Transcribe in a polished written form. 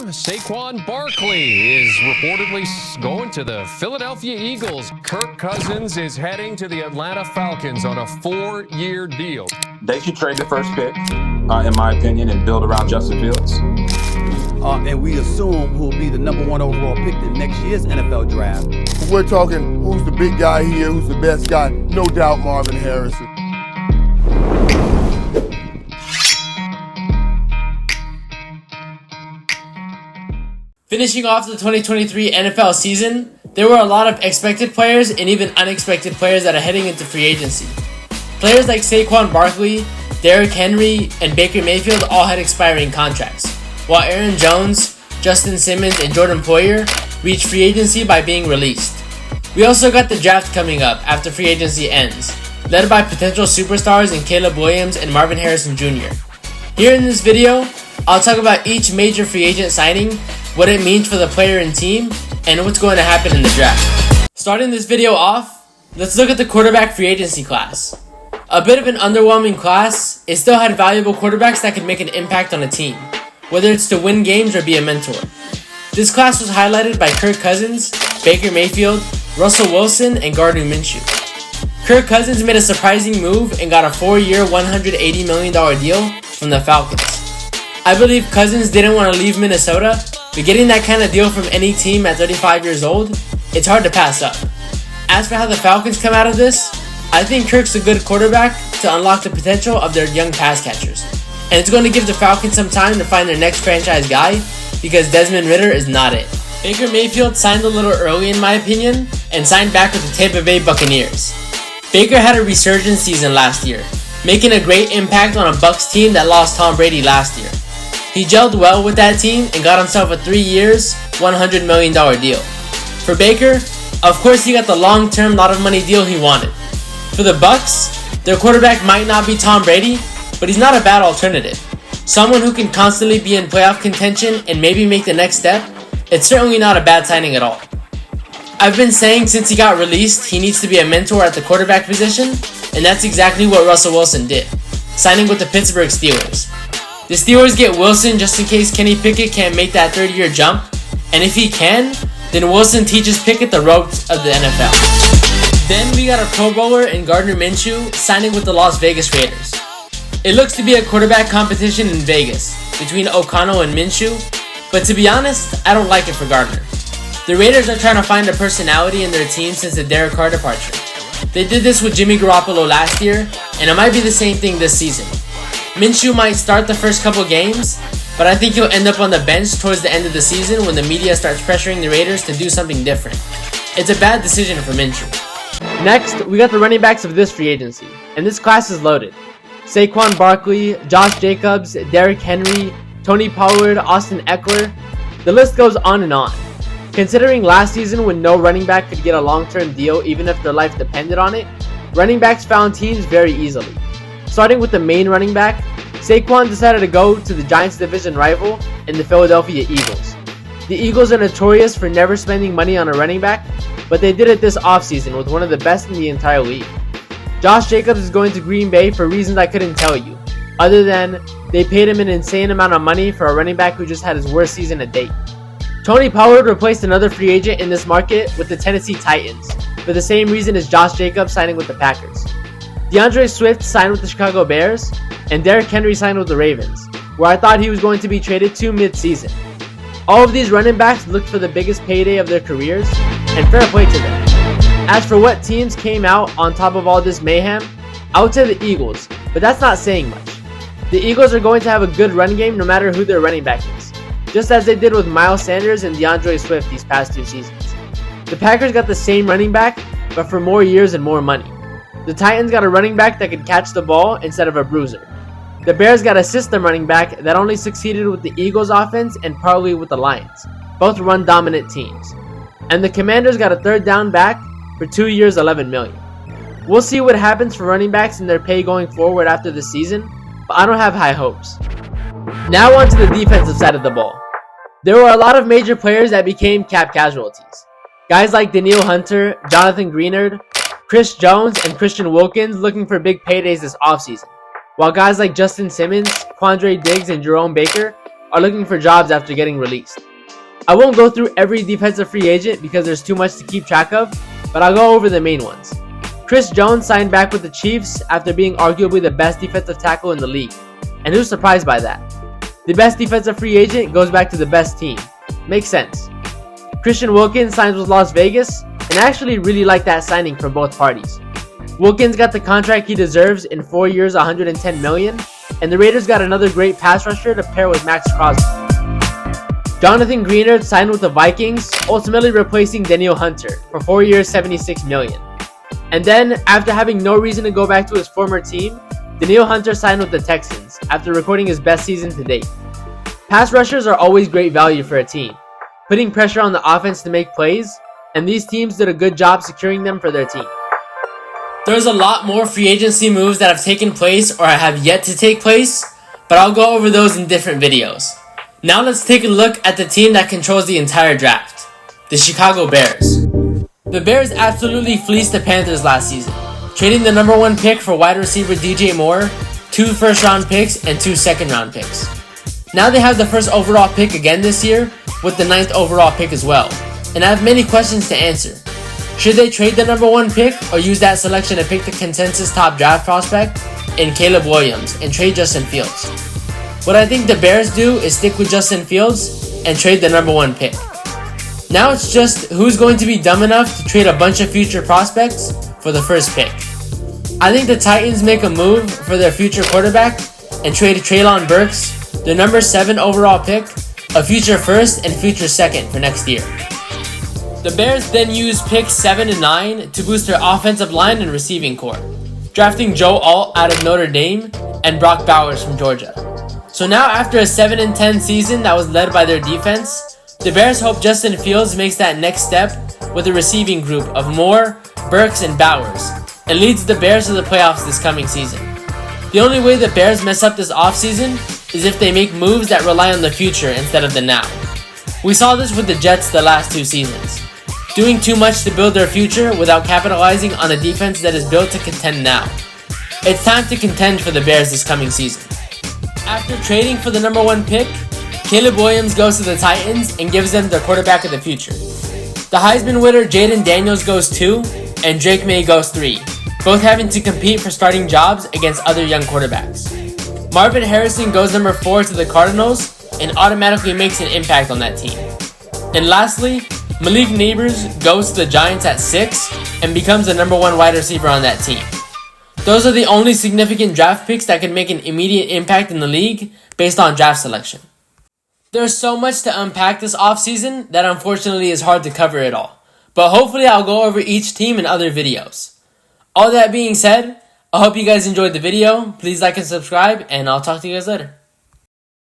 Saquon Barkley is reportedly going to the Philadelphia Eagles. Kirk Cousins is heading to the Atlanta Falcons on a 4-year deal. They should trade the first pick, in my opinion, and build around Justin Fields. And we assume who will be the number 1 overall pick in next year's NFL draft. We're talking who's the big guy here, who's the best guy. No doubt Marvin Harrison. Finishing off the 2023 NFL season, there were a lot of expected players and even unexpected players that are heading into free agency. Players like Saquon Barkley, Derrick Henry, and Baker Mayfield all had expiring contracts, while Aaron Jones, Justin Simmons, and Jordan Poyer reached free agency by being released. We also got the draft coming up after free agency ends, led by potential superstars in Caleb Williams and Marvin Harrison Jr. Here in this video, I'll talk about each major free agent signing, what it means for the player and team, and what's going to happen in the draft. Starting this video off, let's look at the quarterback free agency class. A bit of an underwhelming class, it still had valuable quarterbacks that could make an impact on a team, whether it's to win games or be a mentor. This class was highlighted by Kirk Cousins, Baker Mayfield, Russell Wilson, and Gardner Minshew. Kirk Cousins made a surprising move and got a 4-year, $180 million deal from the Falcons. I believe Cousins didn't want to leave Minnesota, but getting that kind of deal from any team at 35 years old, it's hard to pass up. As for how the Falcons come out of this, I think Kirk's a good quarterback to unlock the potential of their young pass catchers. And it's going to give the Falcons some time to find their next franchise guy, because Desmond Ridder is not it. Baker Mayfield signed a little early in my opinion, and signed back with the Tampa Bay Buccaneers. Baker had a resurgence season last year, making a great impact on a Bucs team that lost Tom Brady last year. He gelled well with that team and got himself a 3 years, $100 million deal. For Baker, of course he got the long-term lot of money deal he wanted. For the Bucs, their quarterback might not be Tom Brady, but he's not a bad alternative. Someone who can constantly be in playoff contention and maybe make the next step, it's certainly not a bad signing at all. I've been saying since he got released, he needs to be a mentor at the quarterback position, and that's exactly what Russell Wilson did, signing with the Pittsburgh Steelers. The Steelers get Wilson just in case Kenny Pickett can't make that 3rd-year jump, and if he can, then Wilson teaches Pickett the ropes of the NFL. Then we got a Pro Bowler in Gardner Minshew signing with the Las Vegas Raiders. It looks to be a quarterback competition in Vegas between O'Connell and Minshew, but to be honest, I don't like it for Gardner. The Raiders are trying to find a personality in their team since the Derek Carr departure. They did this with Jimmy Garoppolo last year, and it might be the same thing this season. Minshew might start the first couple games, but I think he'll end up on the bench towards the end of the season when the media starts pressuring the Raiders to do something different. It's a bad decision for Minshew. Next, we got the running backs of this free agency, and this class is loaded. Saquon Barkley, Josh Jacobs, Derrick Henry, Tony Pollard, Austin Eckler. The list goes on and on. Considering last season when no running back could get a long-term deal even if their life depended on it, running backs found teams very easily. Starting with the main running back, Saquon decided to go to the Giants' division rival in the Philadelphia Eagles. The Eagles are notorious for never spending money on a running back, but they did it this offseason with one of the best in the entire league. Josh Jacobs is going to Green Bay for reasons I couldn't tell you, other than they paid him an insane amount of money for a running back who just had his worst season to date. Tony Pollard replaced another free agent in this market with the Tennessee Titans, for the same reason as Josh Jacobs signing with the Packers. DeAndre Swift signed with the Chicago Bears, and Derrick Henry signed with the Ravens, where I thought he was going to be traded to mid-season. All of these running backs looked for the biggest payday of their careers, and fair play to them. As for what teams came out on top of all this mayhem, I would say the Eagles, but that's not saying much. The Eagles are going to have a good run game no matter who their running back is, just as they did with Miles Sanders and DeAndre Swift these past 2 seasons. The Packers got the same running back, but for more years and more money. The Titans got a running back that could catch the ball instead of a bruiser. The Bears got a system running back that only succeeded with the Eagles offense and probably with the Lions, both run-dominant teams. And the Commanders got a 3rd down back for 2 years, $11 million. We'll see what happens for running backs and their pay going forward after the season, but I don't have high hopes. Now on to the defensive side of the ball. There were a lot of major players that became cap casualties. Guys like Danielle Hunter, Jonathan Greenard, Chris Jones, and Christian Wilkins looking for big paydays this offseason, while guys like Justin Simmons, Quandre Diggs, and Jerome Baker are looking for jobs after getting released. I won't go through every defensive free agent because there's too much to keep track of, but I'll go over the main ones. Chris Jones signed back with the Chiefs after being arguably the best defensive tackle in the league. And who's surprised by that? The best defensive free agent goes back to the best team. Makes sense. Christian Wilkins signs with Las Vegas, and I actually really like that signing for both parties. Wilkins got the contract he deserves in 4 years, $110 million, and the Raiders got another great pass rusher to pair with Max Crosby. Jonathan Greenard signed with the Vikings, ultimately replacing Danielle Hunter for 4 years, $76 million. And then, after having no reason to go back to his former team, Danielle Hunter signed with the Texans after recording his best season to date. Pass rushers are always great value for a team, putting pressure on the offense to make plays, and these teams did a good job securing them for their team. There's a lot more free agency moves that have taken place or have yet to take place, but I'll go over those in different videos. Now let's take a look at the team that controls the entire draft, the Chicago Bears. The Bears absolutely fleeced the Panthers last season, trading the number 1 pick for wide receiver DJ Moore, 2 first-round picks, and 2 second-round picks. Now they have the first overall pick again this year, with the 9th overall pick as well, and I have many questions to answer. Should they trade the number 1 pick or use that selection to pick the consensus top draft prospect in Caleb Williams and trade Justin Fields? What I think the Bears do is stick with Justin Fields and trade the number 1 pick. Now it's just who's going to be dumb enough to trade a bunch of future prospects for the first pick. I think the Titans make a move for their future quarterback and trade Treylon Burks, their number 7 overall pick, a future first and future second for next year. The Bears then use picks 7 and 9 to boost their offensive line and receiving core, drafting Joe Alt out of Notre Dame and Brock Bowers from Georgia. So now after a 7-10 season that was led by their defense, the Bears hope Justin Fields makes that next step with a receiving group of Moore, Burks, and Bowers, and leads the Bears to the playoffs this coming season. The only way the Bears mess up this offseason is if they make moves that rely on the future instead of the now. We saw this with the Jets the last 2 seasons, doing too much to build their future without capitalizing on a defense that is built to contend now. It's time to contend for the Bears this coming season. After trading for the number 1 pick, Caleb Williams goes to the Titans and gives them their quarterback of the future. The Heisman winner Jaden Daniels goes 2, and Drake May goes 3, both having to compete for starting jobs against other young quarterbacks. Marvin Harrison goes number 4 to the Cardinals and automatically makes an impact on that team. And lastly, Malik Neighbors goes to the Giants at 6 and becomes the number 1 wide receiver on that team. Those are the only significant draft picks that can make an immediate impact in the league based on draft selection. There's so much to unpack this offseason that unfortunately is hard to cover it all, but hopefully I'll go over each team in other videos. All that being said, I hope you guys enjoyed the video. Please like and subscribe, and I'll talk to you guys later.